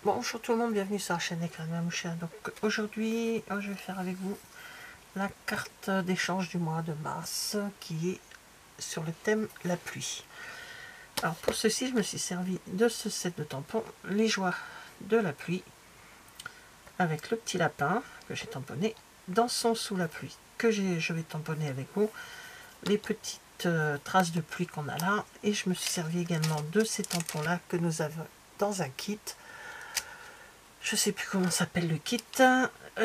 Bonjour tout le monde, bienvenue sur la chaîne Écran de Mamoucha. Donc aujourd'hui, je vais faire avec vous la carte d'échange du mois de mars qui est sur le thème la pluie. Alors pour ceci, je me suis servi de ce set de tampons, les joies de la pluie, avec le petit lapin que j'ai tamponné, Dansons sous la pluie que je vais tamponner avec vous, les petites traces de pluie qu'on a là, et je me suis servi également de ces tampons là que nous avons dans un kit. Je sais plus comment s'appelle le kit.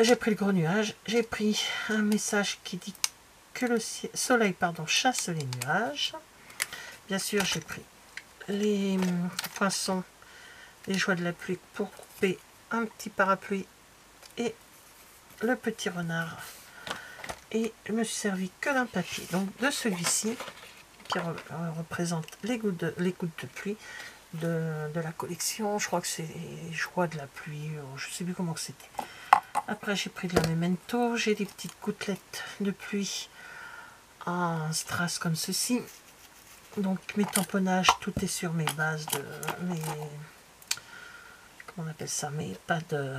J'ai pris le gros nuage. J'ai pris un message qui dit que le soleil chasse les nuages. Bien sûr, j'ai pris les poinçons, les joies de la pluie pour couper un petit parapluie et le petit renard. Et je me suis servi que d'un papier. Donc de celui-ci qui représente les gouttes de pluie de la collection. Je crois que c'est les joies de la pluie. Je sais plus comment c'était. Après j'ai pris de la Memento, j'ai des petites gouttelettes de pluie en strass comme ceci. Donc mes tamponnages, tout est sur mes bases de mes, comment on appelle ça, mes pas de,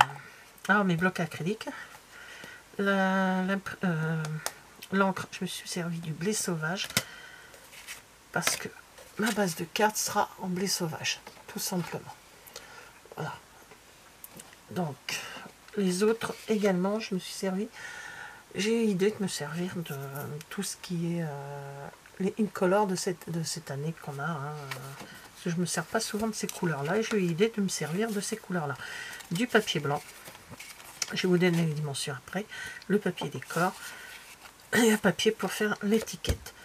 mes blocs acryliques. L'encre, je me suis servi du blé sauvage parce que ma base de cartes sera en blé sauvage, tout simplement. Voilà. Donc les autres également, je me suis servi. J'ai l'idée de me servir de tout ce qui est les incolores de cette année qu'on a. Parce que je ne me sers pas souvent de ces couleurs-là. Et j'ai eu l'idée de me servir de ces couleurs-là. Du papier blanc. Je vais vous donner les dimensions après. Le papier décor. Et un papier pour faire l'étiquette.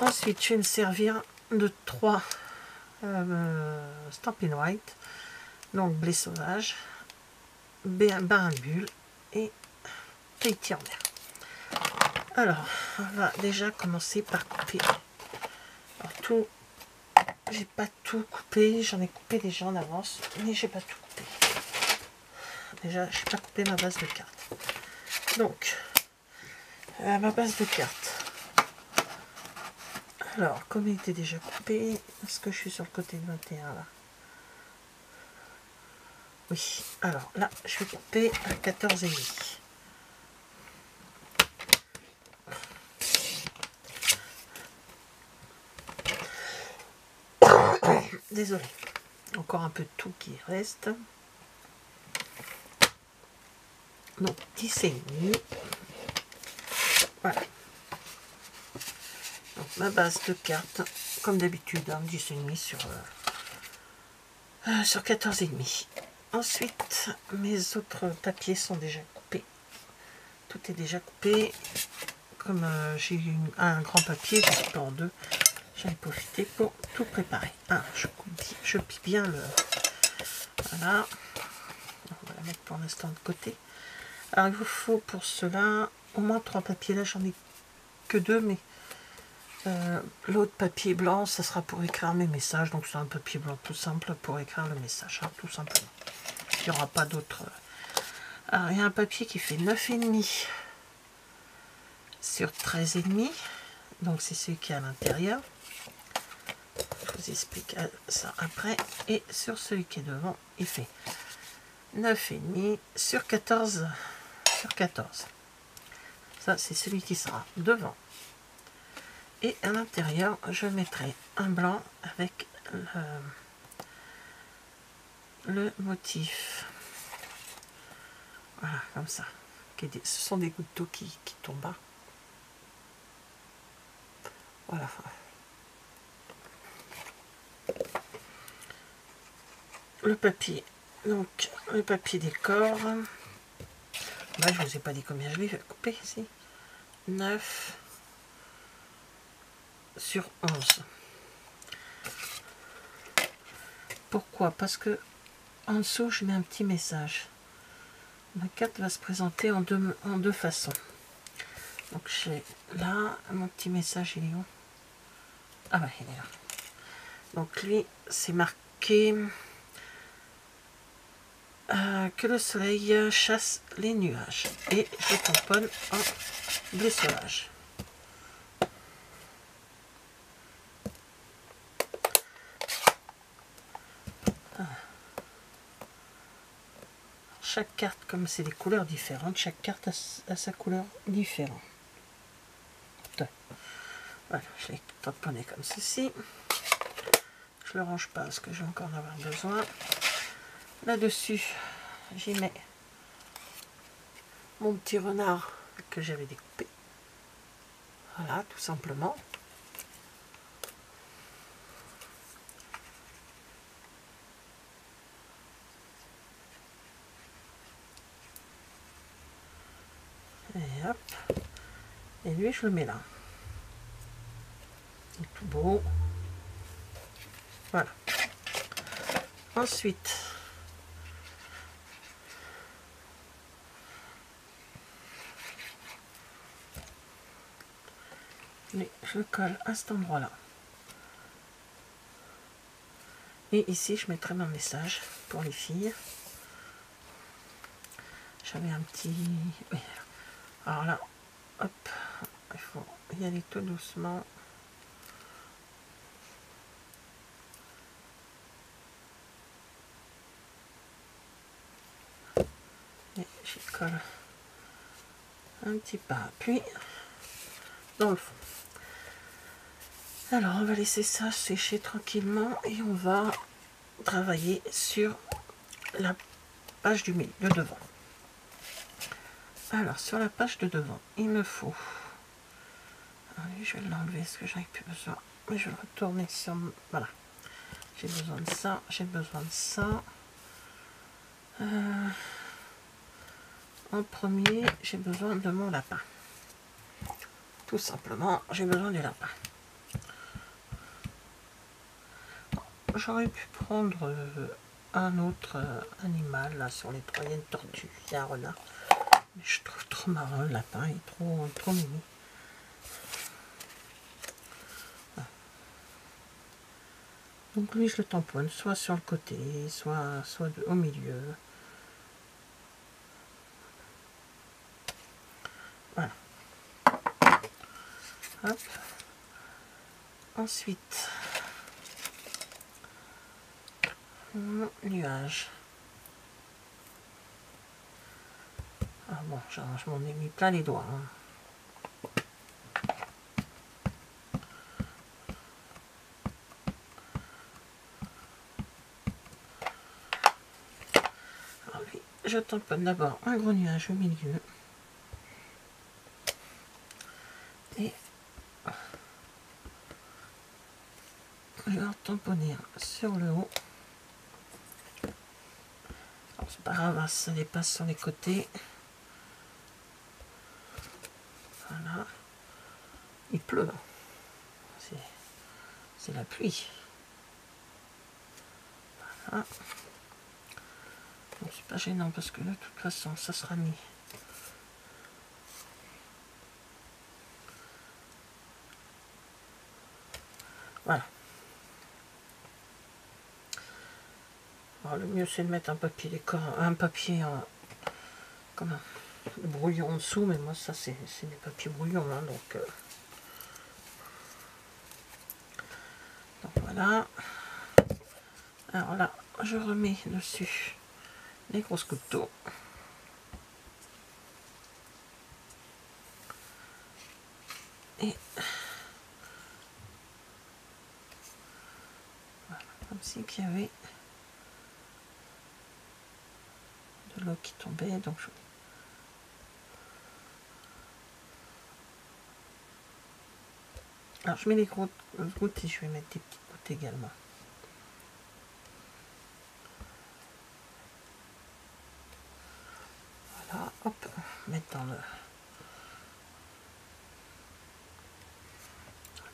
Ensuite, je vais me servir de 3 Stampin' White. Donc blé sauvage, bain à bulles et feuilleté en mer. Alors, on va déjà commencer par couper. Alors, tout, j'ai pas tout coupé, j'en ai coupé déjà en avance, mais j'ai pas tout coupé. Déjà, j'ai pas coupé ma base de cartes. Donc, ma base de cartes. Alors, comme il était déjà coupé, est-ce que je suis sur le côté de 21 là? Oui, alors là, je vais couper à 14,5. Désolé, encore un peu de tout qui reste. Donc 10,5. Voilà. Donc ma base de cartes, comme d'habitude, 10,5 sur 14,5. Ensuite, mes autres papiers sont déjà coupés. Tout est déjà coupé. Comme j'ai eu un grand papier, je coupe en deux. J'en ai profité pour tout préparer. Je plie bien le... Voilà. On va la mettre pour l'instant de côté. Alors il vous faut pour cela au moins 3 papiers. Là j'en ai que 2, mais l'autre papier blanc, ça sera pour écrire mes messages. Donc c'est un papier blanc tout simple pour écrire le message, tout simplement. Il n'y aura pas d'autre. Alors il y a un papier qui fait 9,5 sur 13,5. Donc c'est celui qui est à l'intérieur. Je vous explique ça après. Et sur celui qui est devant, il fait 9,5 sur 14 sur 14. Ça, c'est celui qui sera devant. Et à l'intérieur, je mettrai un blanc avec le motif. Voilà, comme ça. Ce sont des gouttes d'eau qui tombent bas. Voilà. Le papier. Donc, le papier décor. Là, je vous ai pas dit combien je vais couper ici. 9 sur 11. Pourquoi? Parce que en dessous, je mets un petit message. Ma carte va se présenter en deux façons. Donc j'ai là mon petit message, il est où? Ah bah il est là. Donc lui, c'est marqué que le soleil chasse les nuages. Et je tamponne en blé sauvage. chaque carte, comme c'est des couleurs différentes, chaque carte a sa couleur différente. Voilà, je l'ai tamponné comme ceci. Je le range pas parce que je vais encore en avoir besoin. Là-dessus, j'y mets mon petit renard que j'avais découpé. Voilà, tout simplement. Et hop. Et lui, je le mets là. C'est tout beau. Voilà. Ensuite, je le colle à cet endroit-là. Et ici, je mettrai mon message pour les filles. J'avais un petit... Oui. Alors là, hop, il faut y aller tout doucement. Et j'y colle un petit parapluie dans le fond. Alors, on va laisser ça sécher tranquillement et on va travailler sur la page du milieu, de devant. Alors, sur la page de devant, il me faut... Allez, je vais l'enlever parce que j'en ai plus besoin. Mais je vais retourner sur... Voilà. J'ai besoin de ça, j'ai besoin de ça. En premier, j'ai besoin de mon lapin. Tout simplement, j'ai besoin du lapin. J'aurais pu prendre un autre animal, là, sur les trois. Il y a une tortue, il y a un renard. Mais je trouve trop marrant, le lapin, il est trop mimi. Voilà. Donc lui, je le tamponne, soit sur le côté, soit au milieu. Voilà. Hop. Ensuite, mon nuage. Ah bon, je m'en ai mis plein les doigts. Hein. Alors lui, je tamponne d'abord un gros nuage au milieu. Et je vais en tamponner sur le haut. C'est pas grave, ça dépasse sur les côtés. Voilà. Il pleut. C'est la pluie. Voilà. Bon, c'est pas gênant parce que de toute façon, ça sera mis. Voilà. Alors, le mieux c'est de mettre un papier décor, un papier comment, brouillon en dessous, mais moi ça c'est des papiers brouillons, hein, donc voilà. Alors là, je remets dessus les grosses gouttes d'eau. Et voilà, comme si qu'il y avait de l'eau qui tombait, donc alors je mets les grosses gouttes et je vais mettre des petites gouttes également. Voilà, hop, mettre dans le...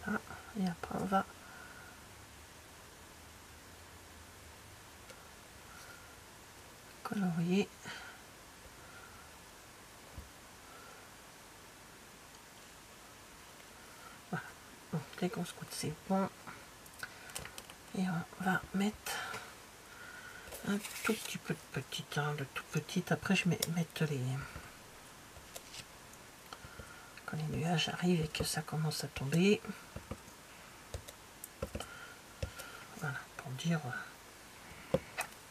Voilà, et après on va colorier. Voilà, donc les grosses gouttes c'est bon. Et on va mettre un tout petit peu de petit, hein, de tout petit. Après je vais mettre les... Quand les nuages arrivent et que ça commence à tomber. Voilà, pour dire...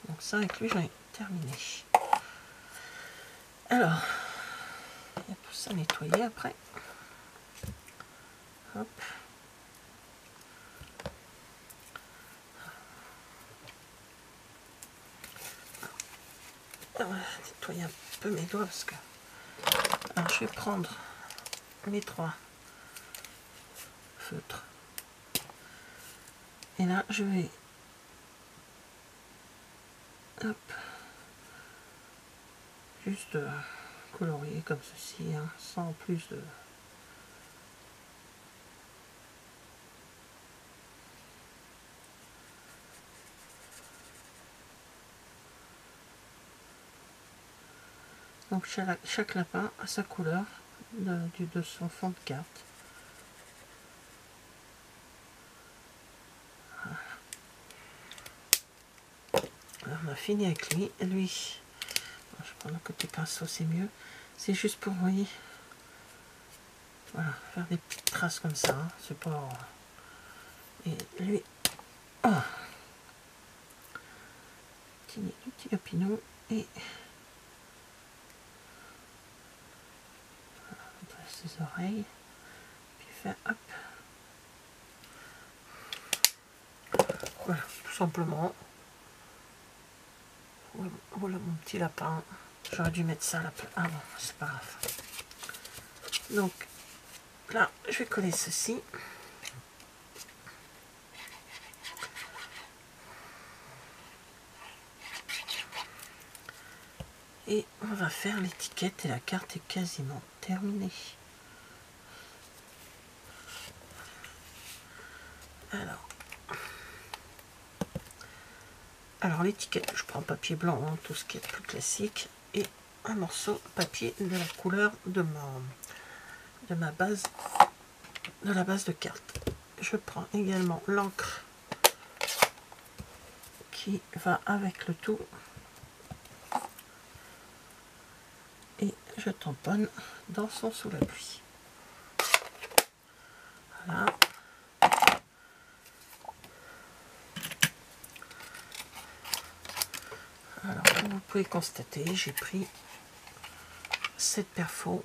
Donc ça avec lui j'en ai terminé. Alors, il y a tout ça à nettoyer après. Hop. On va nettoyer un peu mes doigts parce que... Alors, je vais prendre mes 3 feutres. Et là, je vais... Hop. Juste colorier comme ceci, hein, sans plus de... Donc chaque lapin a sa couleur de son fond de carte. Voilà. Alors on a fini avec lui. Et lui, je prends le côté pinceau, c'est mieux. C'est juste pour, vous voyez, voilà, faire des petites traces comme ça. Hein, c'est pas... Et lui, oh, petit lapinou et voilà, ses oreilles. Puis faire hop. Voilà, tout simplement. Voilà mon petit lapin. J'aurais dû mettre ça là. Ah bon, c'est pas grave. Donc là, je vais coller ceci. Et on va faire l'étiquette et la carte est quasiment terminée. Alors l'étiquette, je prends papier blanc, hein, tout ce qui est plus classique, et un morceau de papier de la couleur de ma base, de la base de carte. Je prends également l'encre qui va avec le tout et je tamponne dans son sous la pluie. Voilà. Alors comme vous pouvez constater, j'ai pris cette perfo.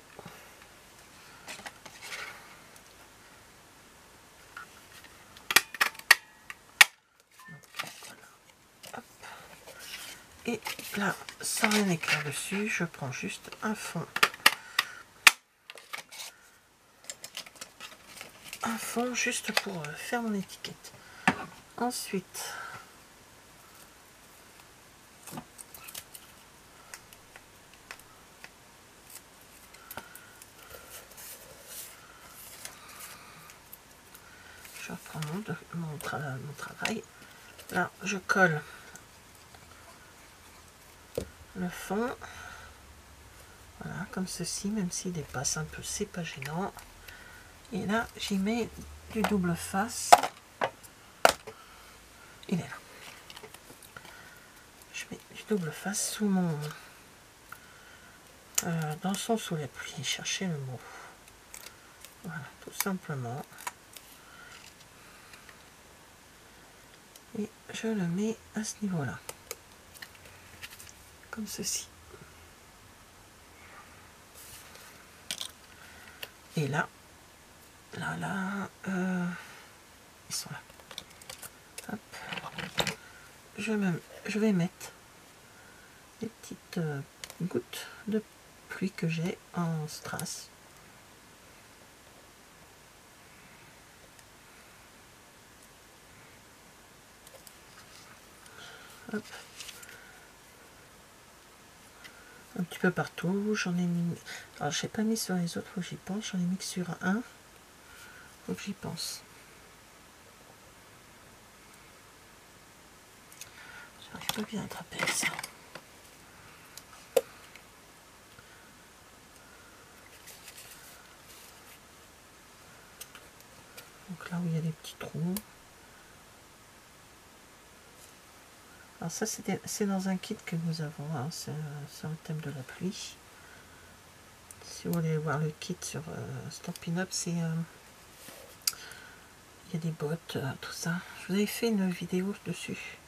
Et là, sans rien écrire dessus, je prends juste un fond. Un fond juste pour faire mon étiquette. Ensuite, je reprends mon travail. Là, je colle le fond. Voilà, comme ceci, même s'il dépasse un peu, c'est pas gênant. Et là, j'y mets du double face. Il est là. Je mets du double face sous mon... dans son sous la pluie. Chercher le mot. Voilà, tout simplement. Et je le mets à ce niveau-là. Comme ceci. Et là, ils sont là. Hop. Je vais mettre des petites gouttes de pluie que j'ai en strass. Hop. Un petit peu partout, j'en ai mis... Alors, je n'ai pas mis sur les autres, faut que j'y pense. J'en ai mis que sur un. Faut que j'y pense. J'arrive pas bien à attraper ça. Donc là où il y a des petits trous. Alors ça, c'est dans un kit que nous avons, hein, c'est le thème de la pluie. Si vous voulez voir le kit sur Stampin' Up, c'est... il y a des bottes, tout ça. Je vous avais fait une vidéo dessus.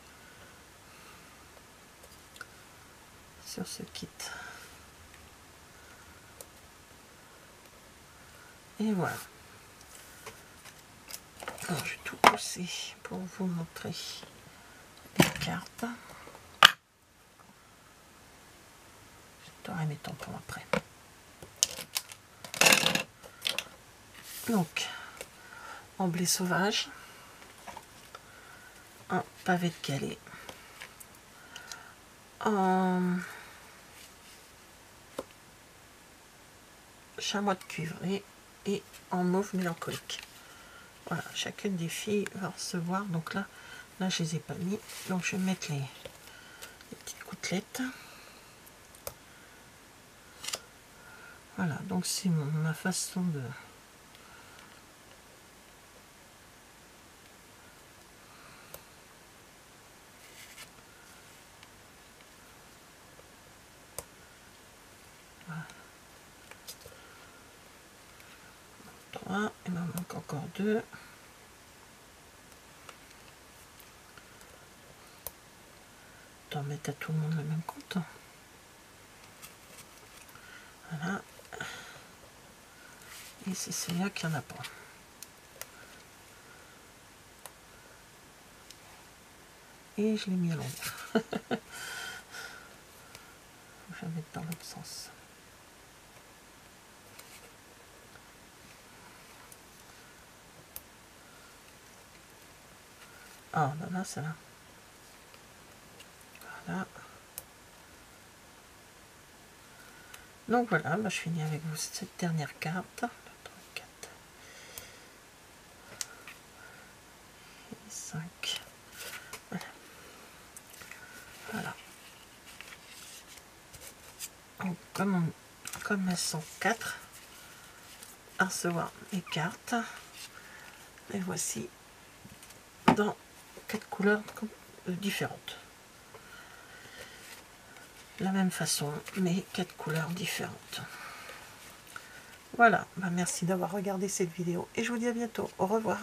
Sur ce kit. Et voilà. Alors, je vais tout pousser pour vous montrer les cartes. J'aurai mes tampons après. Donc, en blé sauvage, en pavé de Calais, en chamois de cuivré et en mauve mélancolique. Voilà, chacune des filles va recevoir. Donc là je les ai pas mis. Donc je vais mettre les petites côtelettes. Voilà, donc c'est ma façon de... Voilà. 3, il m'en manque encore 2. T'en mettre à tout le monde le même compte. Voilà. Et c'est celui-là qu'il n'y en a pas. Et je l'ai mis à l'envers. Je vais mettre dans l'autre sens. Ah, ben là, c'est là. Voilà. Donc voilà, je finis avec vous cette dernière carte. 3, 4 et 5. Voilà. Voilà. Donc, comme elles sont 4 à recevoir les cartes, les voici dans 4 couleurs différentes. La même façon, mais 4 couleurs différentes. Voilà, merci d'avoir regardé cette vidéo et je vous dis à bientôt. Au revoir.